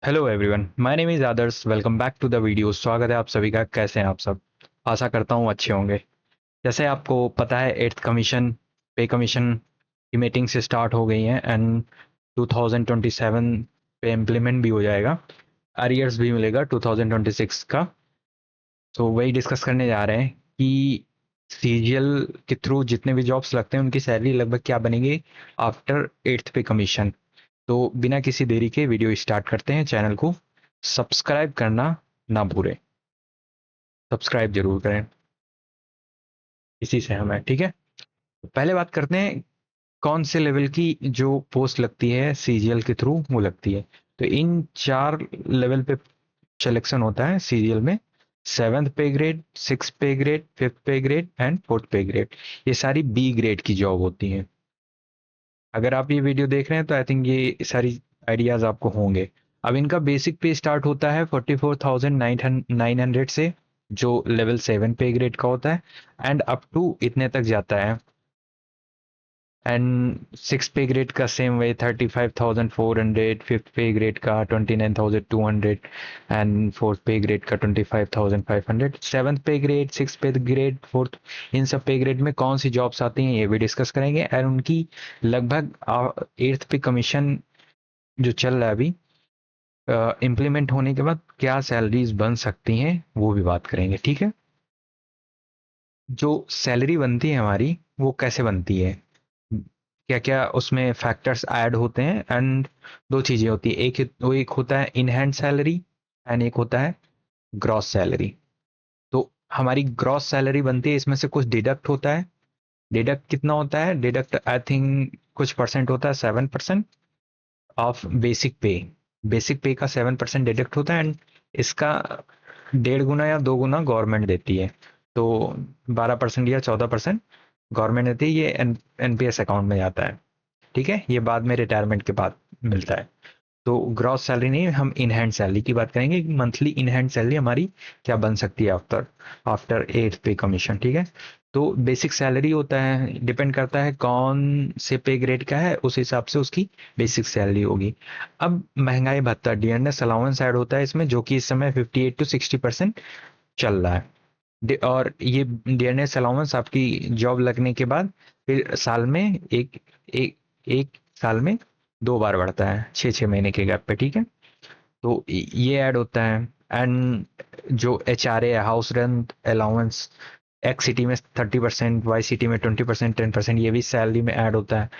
Hello everyone, my name is Adarsh. Welcome back to the video. स्वागत है आप सभी का। कैसे हैं आप सब? आशा करता हूँ अच्छे होंगे। जैसे आपको पता है, एट्थ कमीशन, पे कमीशन की मीटिंग्स स्टार्ट हो गई हैं एंड 2027 पे इम्प्लीमेंट भी हो जाएगा। अरियर्स भी मिलेगा 2026 का। तो वही डिस्कस करने जा रहे हैं कि सीजीएल के थ्रू जितने भी जॉब्स लगते हैं उनकी सैलरी लगभग क्या बनेगी आफ्टर एट्थ पे कमीशन। तो बिना किसी देरी के वीडियो स्टार्ट करते हैं। चैनल को सब्सक्राइब करना ना भूलें। सब्सक्राइब जरूर करें। इसी से हमें ठीक है। तो पहले बात करते हैं कौन से लेवल की जो पोस्ट लगती है सीजीएल के थ्रू वो लगती है। तो इन चार लेवल पे सिलेक्शन होता है सीजीएल में। सेवन्थ पे ग्रेड, सिक्स पे ग्रेड, फिफ्थ पे ग्रेड एंड फोर्थ पे ग्रेड। ये सारी बी ग्रेड की जॉब होती हैं। अगर आप ये वीडियो देख रहे हैं तो आई थिंक ये सारी आइडियाज आपको होंगे। अब इनका बेसिक पे स्टार्ट होता है 44,900 से, जो लेवल 7 पे ग्रेड का होता है, एंड अप टू इतने तक जाता है। एंड सिक्स पे ग्रेड का सेम वे 35,400, फिफ्थ पे ग्रेड का 29,200 एंड फोर्थ पे ग्रेड का 25,500। सेवन्थ पे ग्रेड, सिक्स पे ग्रेड, फोर्थ, इन सब पे ग्रेड में कौन सी जॉब्स आती हैं ये भी डिस्कस करेंगे। और उनकी लगभग एट्थ पे कमीशन जो चल रहा है अभी, इम्प्लीमेंट होने के बाद क्या सैलरीज बन सकती हैं वो भी बात करेंगे। ठीक है। जो सैलरी बनती है हमारी वो कैसे बनती है, क्या क्या उसमें फैक्टर्स ऐड होते हैं। एंड दो चीजें होती है, एक होता है इन हैंड सैलरी एंड एक होता है ग्रॉस सैलरी। तो हमारी ग्रॉस सैलरी बनती है, इसमें से कुछ डिडक्ट होता है। डिडक्ट कितना होता है? डिडक्ट आई थिंक कुछ परसेंट होता है, 7% ऑफ बेसिक पे। बेसिक पे का 7% डिडक्ट होता है एंड इसका 1.5 गुना या 2 गुना गवर्नमेंट देती है। तो 12% या 14% गवर्नमेंट देती है। ये एनपीएस अकाउंट में जाता है। ठीक है, ये बाद में रिटायरमेंट के बाद मिलता है। तो ग्रॉस सैलरी नहीं, हम इन हैंड सैलरी की बात करेंगे। मंथली इन हैंड सैलरी हमारी क्या बन सकती है आफ्टर आफ्टर एट पे कमीशन। ठीक है। तो बेसिक सैलरी होता है, डिपेंड करता है कौन से पे ग्रेड का है, उस हिसाब से उसकी बेसिक सैलरी होगी। अब महंगाई भत्ता, डीएनएस अलाउंस ऐड होता है इसमें, जो कि इस समय 58 to 60% चल रहा है। और ये डीएनएस अलाउंस आपकी जॉब लगने के बाद फिर साल में एक एक साल में 2 बार बढ़ता है, 6 6 महीने के गैप पे। ठीक है। तो ये ऐड होता है। एंड जो एचआरए है, house rent allowance, x city में 30%, वाई सिटी में 20%, 10%, ये भी सैलरी में ऐड होता है।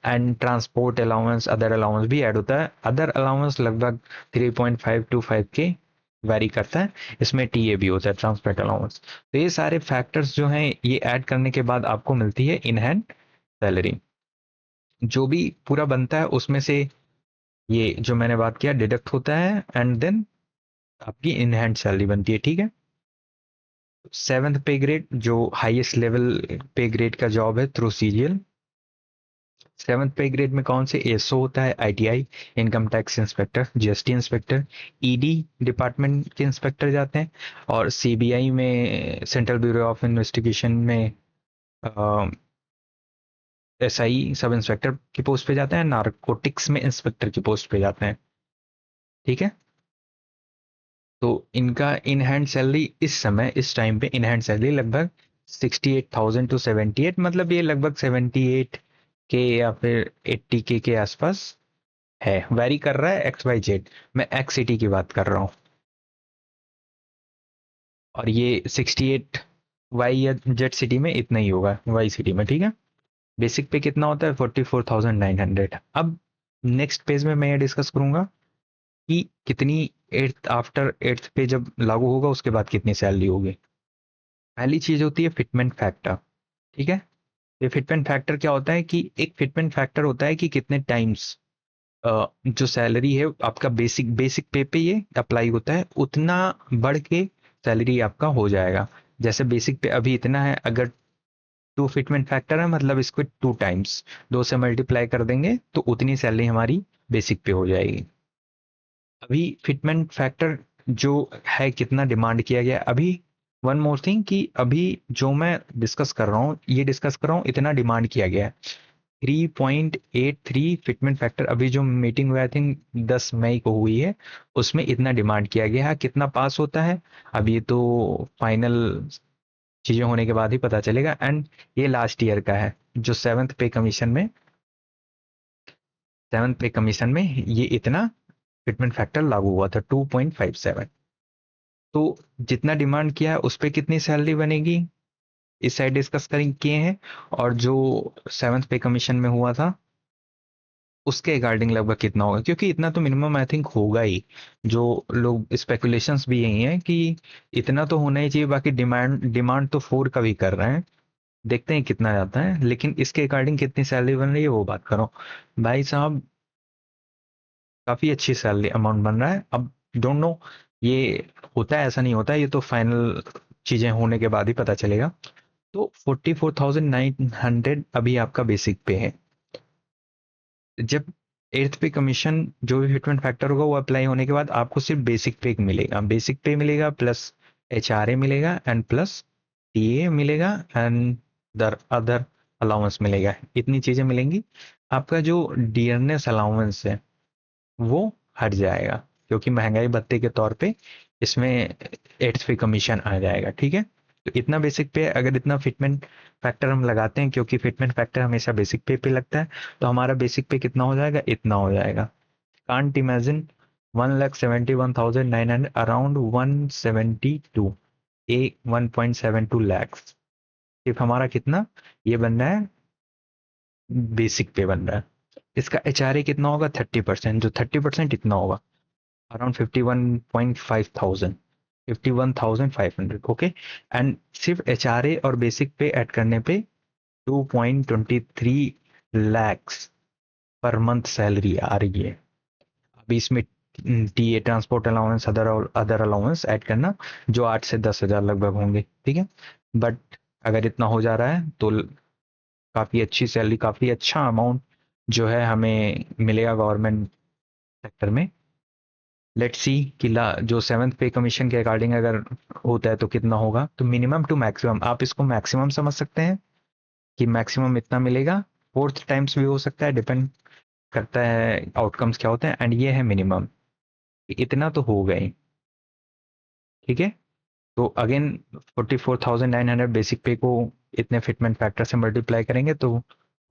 And transport allowance, other allowance भी ऐड होता है। अदर अलाउंस लगभग 3.5 to 5 के वेरी करता है। इसमें टीए भी होता है, ट्रांसपोर्ट अलाउंस। तो ये सारे फैक्टर्स जो हैं ये ऐड करने के बाद आपको मिलती है इन हैंड सैलरी। जो भी पूरा बनता है उसमें से ये जो मैंने बात किया डिडक्ट होता है एंड देन आपकी इन हैंड सैलरी बनती है। ठीक है। सेवन्थ पे ग्रेड जो हाईएस्ट लेवल पे ग्रेड का जॉब है थ्रू सीजीएल। सेवन्थ पे ग्रेड में कौन से? एसओ होता है, ITI, income tax inspector, GST inspector, ED department के इंस्पेक्टर जाते हैं। और सीबीआई में, सेंट्रल ब्यूरो ऑफ इन्वेस्टिगेशन में, एसआई सब इंस्पेक्टर की पोस्ट पे जाते हैं। नारकोटिक्स में इंस्पेक्टर की पोस्ट पे जाते हैं। ठीक है। तो इनका इन हैंड सैलरी इस समय, इस टाइम पे इन हैंड सैलरी लगभग 68,000 to 78, मतलब ये लगभग 78 के या फिर 80 के आसपास है। वेरी कर रहा है एक्स वाई जेड। मैं एक्स सिटी की बात कर रहा हूँ। और ये 68 वाई या जेड सिटी में इतना ही होगा, वाई सिटी में। ठीक है। बेसिक पे कितना होता है? 44,900। अब नेक्स्ट पेज में मैं ये डिस्कस करूंगा कि कितनी एट्थ, आफ्टर एट्थ पे जब लागू होगा उसके बाद कितनी सैलरी होगी। पहली चीज होती है फिटमेंट फैक्टर। ठीक है। ये फिटमेंट फैक्टर क्या होता है कि एक फिटमेंट फैक्टर होता है कि कितने टाइम्स जो सैलरी है आपका बेसिक बेसिक पे ये अप्लाई होता है, उतना बढ़ के सैलरी आपका हो जाएगा। जैसे बेसिक पे अभी इतना है, अगर टू फिटमेंट फैक्टर है मतलब इसको 2 टाइम्स, 2 से मल्टीप्लाई कर देंगे तो उतनी सैलरी हमारी बेसिक पे हो जाएगी। अभी फिटमेंट फैक्टर जो है कितना डिमांड किया गया अभी। वन मोर थिंग कि अभी जो मैं डिस्कस कर रहा हूँ, ये डिस्कस कर रहा हूँ इतना डिमांड किया गया है। 3.83 फिटमेंट फैक्टर। अभी जो मीटिंग हुई आई थिंक 10 मई को हुई है, उसमें इतना डिमांड किया गया है। कितना पास होता है अब ये तो फाइनल चीजें होने के बाद ही पता चलेगा। एंड ये लास्ट ईयर का है, जो सेवन्थ पे कमीशन में ये इतना फिटमेंट फैक्टर लागू हुआ था 2.57। तो जितना डिमांड किया है उस पर कितनी सैलरी बनेगी इस साइड डिस्कस करें किए हैं। और जो सेवन्थ पे कमीशन में हुआ था उसके अकॉर्डिंग लगभग कितना होगा, क्योंकि इतना तो मिनिमम आई थिंक होगा ही। जो लोग स्पेकुलेशंस भी यही है कि इतना तो होना ही चाहिए। बाकी डिमांड डिमांड तो 4 का भी कर रहे हैं, देखते हैं कितना जाता है। लेकिन इसके अकॉर्डिंग कितनी सैलरी बन रही है वो बात करो भाई साहब। काफी अच्छी सैलरी अमाउंट बन रहा है। अब डोंट नो ये होता है ऐसा नहीं होता है, ये तो फाइनल चीजें होने के बाद ही पता चलेगा। तो 44,900 अभी आपका बेसिक पे है। जब एट्थ पे कमीशन जो भी फिटमेंट फैक्टर होगा वो अप्लाई होने के बाद आपको सिर्फ बेसिक पे मिलेगा। बेसिक पे मिलेगा प्लस HRA मिलेगा एंड प्लस TA मिलेगा एंड अदर अलाउंस मिलेगा। इतनी चीजें मिलेंगी। आपका जो डियरनेस अलाउंस है वो हट जाएगा, क्योंकि महंगाई भत्ते के तौर पे इसमें एट्थ पे कमीशन आ जाएगा। ठीक है, तो इतना बेसिक पे अगर इतना फिटमेंट फैक्टर हम लगाते हैं, क्योंकि फिटमेंट फैक्टर हमेशा बेसिक पे लगता है, तो हमारा बेसिक पे कितना हो जाएगा, इतना हो जाएगा। Can't imagine 1,71,900 around 172 A 1.72 lakhs। सिर्फ हमारा कितना ये बन रहा है, बेसिक पे बन रहा है। इसका HRA कितना होगा, 30%। जो 30% इतना होगा अराउंड 51.5 थाउजेंड, 51,500। ओके, एंड सिर्फ HRA और बेसिक पे ऐड करने पे 2.23 lakhs पर मंथ सैलरी आ रही है। अभी इसमें TA transport allowance other other allowance add करना, जो 8 से 10 हजार लगभग होंगे। ठीक है, बट अगर इतना हो जा रहा है तो काफी अच्छी सैलरी, काफी अच्छा अमाउंट जो है हमें मिलेगा गवर्नमेंट सेक्टर में। लेट्स सी कि जो सेवन्थ पे कमीशन के अकॉर्डिंग अगर होता है तो कितना होगा। तो मिनिमम टू मैक्सिमम आप इसको मैक्सिमम समझ सकते हैं कि मैक्सिमम इतना मिलेगा। फोर्थ टाइम्स भी हो सकता है, डिपेंड करता है आउटकम्स क्या होते हैं। एंड ये है मिनिमम, इतना तो हो गए। ठीक है, तो अगेन 44,900 बेसिक पे को इतने फिटमेंट फैक्टर से मल्टीप्लाई करेंगे तो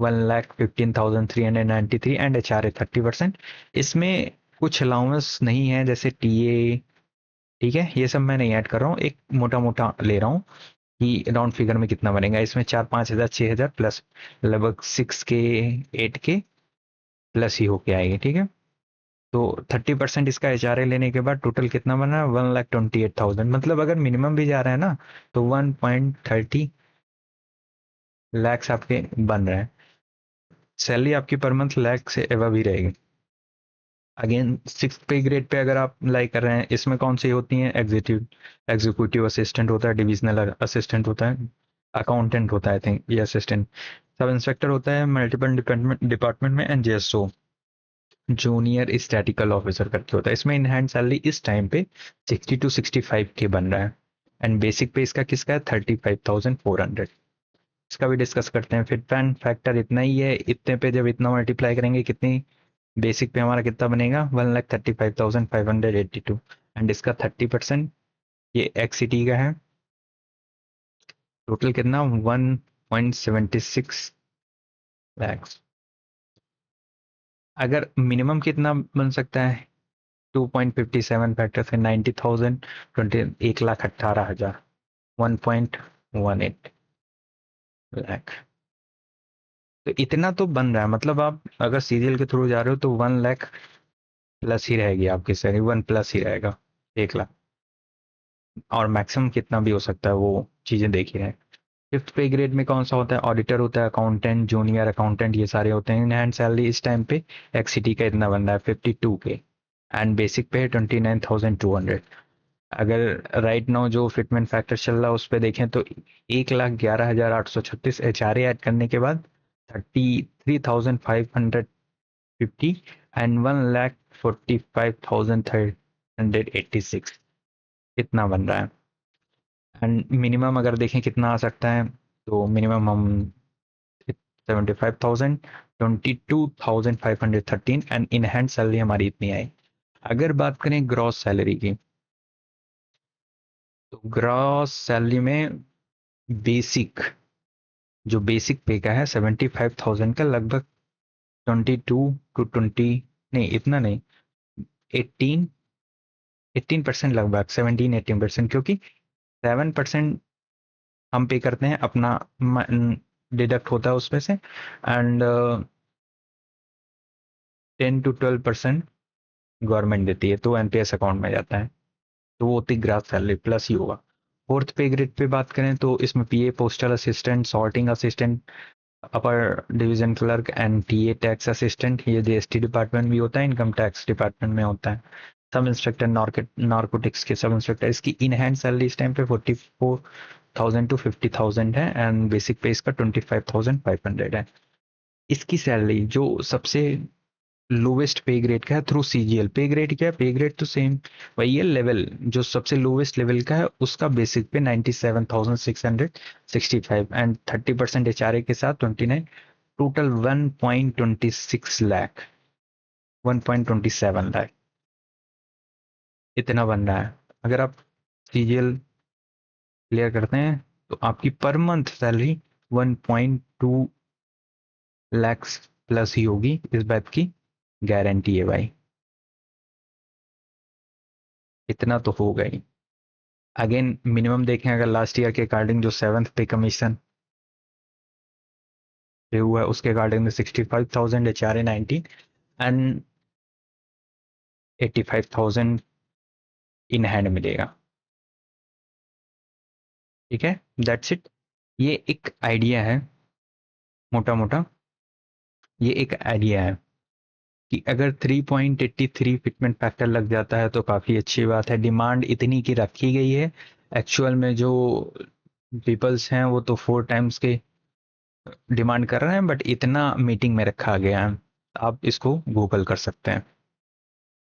1,15,393 एंड HRA 30%। इसमें कुछ अलाउंस नहीं है जैसे TA। ठीक है, ये सब मैं नहीं ऐड कर रहा हूँ, एक मोटा मोटा ले रहा हूँ कि राउंड फिगर में कितना बनेगा। इसमें 4-5 हजार 6 हजार प्लस लगभग 6 के 8 के प्लस ही होके आएगी। ठीक है, तो 30% इसका HRA लेने के बाद टोटल कितना बना है, 1,28,000। मतलब अगर मिनिमम भी जा रहा है ना तो 1.30 lakhs आपके बन रहे हैं। सैलरी आपकी पर मंथ लाख से एवं ही रहेगी। अगेन 6 पे ग्रेड पे अगर आप अप्लाई कर रहे हैं, इसमें कौन सी होती हैं, एग्जीक्यूटिव असिस्टेंट होता है, डिविजनल असिस्टेंट होता है, अकाउंटेंट होता है आई थिंक ये असिस्टेंट, सब इंस्पेक्टर होता है मल्टीपल डिपार्टमेंट में, and JSO junior statistical officer करके होता है। इसमें इन हैंड सैलरी इस टाइम पे 60 to 65 के बन रहा है। एंड बेसिक पे इसका किसका है, 35,400। इसका भी डिस्कस करते हैं। फिर फैन फैक्टर इतना ही है, इतने पे जब इतना मल्टीप्लाई करेंगे कितनी बेसिक पे हमारा कितना बनेगा, 1,35,582। एंड इसका 30% ये XCT का है। टोटल कितना, 1.76 lakhs। अगर मिनिमम कितना बन सकता है, 2.57 फैक्टर से 90,000 1,18,000, 1.18 लाख। तो इतना तो बन रहा है। मतलब आप अगर सीरियल के थ्रू जा रहे हो तो 1 लाख प्लस ही रहेगी आपकी सैलरी, 1+ ही रहेगा, 1 लाख। और मैक्सिमम कितना भी हो सकता है वो चीजें देख ही रहे हैं। फिफ्थ पे ग्रेड में कौन सा होता है, ऑडिटर होता है, अकाउंटेंट, जूनियर अकाउंटेंट, ये सारे होते हैं। इन हैंड सैलरी इस टाइम पे XCT का इतना बन रहा है 52 के, एंड बेसिक पे है 29,200। अगर राइट नाउ जो फिटमेंट फैक्टर चल रहा है उस पर देखें तो 1,11,836 HRA ऐड करने के बाद 33,550 एंड 1,45,386 इतना बन रहा है। एंड मिनिमम अगर देखें कितना आ सकता है, तो मिनिमम हम 75,000, 22,513 एंड इन हैंड सैलरी हमारी इतनी आई। अगर बात करें ग्रॉस सैलरी की, तो ग्रॉस सैलरी में बेसिक, जो बेसिक पे का है 75,000 का लगभग 22 to 20, नहीं इतना नहीं, 18% लगभग 17-18%, क्योंकि 7% हम पे करते हैं अपना, डिडक्ट होता है उसमें से, एंड 10 to 12% गवर्नमेंट देती है, तो एनपीएस अकाउंट में जाता है, तो वो होती ग्रास सैलरी प्लस ही होगा। फोर्थ पे ग्रेड पे बात करें तो इसमें PA, postal assistant, sorting assistant, upper division clerk and TA tax assistant, ये जीएसटी डिपार्टमेंट भी होता है, इनकम टैक्स डिपार्टमेंट में होता है। सब इंस्पेक्टर नार्कोटिक्स के सब इंस्पेक्टर, इसकी इन हैंड सैलरी इस टाइम पे 44,000 to 50,000 है एंड बेसिक पे इसका 25,500 है। इसकी सैलरी जो सबसे लोवेस्ट पे ग्रेड का है थ्रू सीजीएल, पे ग्रेड क्या है, पे ग्रेड तो सेम वही है, लेवल जो सबसे लोवेस्ट लेवल का है उसका बेसिक पे 97,665 एंड 30% एचआरए के साथ 29, टोटल 1.26 लाख, 1.27 लाख इतना बन रहा है। अगर आप सीजीएल क्लियर करते हैं तो आपकी पर मंथ सैलरी 1.2 लैक्स प्लस ही होगी, इस बात की गारंटी है भाई, इतना तो होगा ही। अगेन मिनिमम देखें अगर लास्ट ईयर के अकॉर्डिंग, जो 7th पे कमीशन पे हुआ है उसके अकॉर्डिंग में 65,000 एचआरए 19 एंड 85,000 इन हैंड मिलेगा। ठीक है, दैट्स इट। ये एक आइडिया है, मोटा मोटा ये एक आइडिया है कि अगर 3.83 फिटमेंट फैक्टर लग जाता है तो काफ़ी अच्छी बात है। डिमांड इतनी की रखी गई है, एक्चुअल में जो पीपल्स हैं वो तो 4 टाइम्स के डिमांड कर रहे हैं, बट इतना मीटिंग में रखा गया है, आप इसको गूगल कर सकते हैं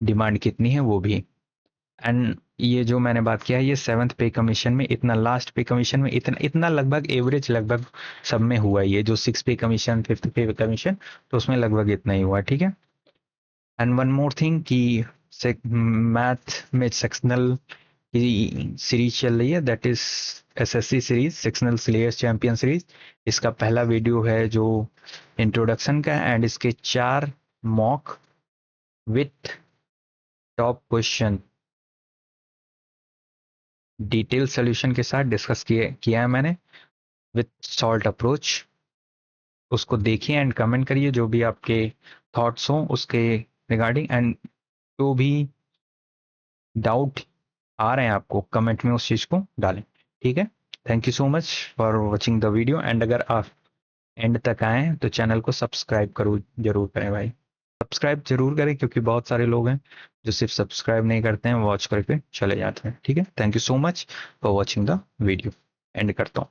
डिमांड कितनी है वो भी। एंड ये जो मैंने बात किया है ये 7th पे कमीशन में इतना, लास्ट पे कमीशन में इतना, इतना लगभग एवरेज लगभग सब में हुआ है, ये जो 6 पे कमीशन, 5th पे कमीशन, तो उसमें लगभग इतना ही हुआ। ठीक है, एंड वन मोर थिंग कि मैथ में सेक्शनल की सीरीज चल रही है, that is SSC series, sectional syllabus champion series. इसका पहला वीडियो है जो इंट्रोडक्शन का है एंड इसके 4 mock with top question detail solution के साथ डिस्कस किया है मैंने विथ सॉल्ट अप्रोच। उसको देखिए एंड कमेंट करिए जो भी आपके थॉट्स हों उसके रिगार्डिंग, एंड जो भी डाउट आ रहे हैं आपको कमेंट में उस चीज़ को डालें। ठीक है, thank you so much for watching the video, and अगर आप एंड तक आए तो चैनल को सब्सक्राइब जरूर करें भाई, सब्सक्राइब जरूर करें, क्योंकि बहुत सारे लोग हैं जो सिर्फ सब्सक्राइब नहीं करते हैं, वॉच करके चले जाते हैं। ठीक है, thank you so much for watching the video, and करता हूँ।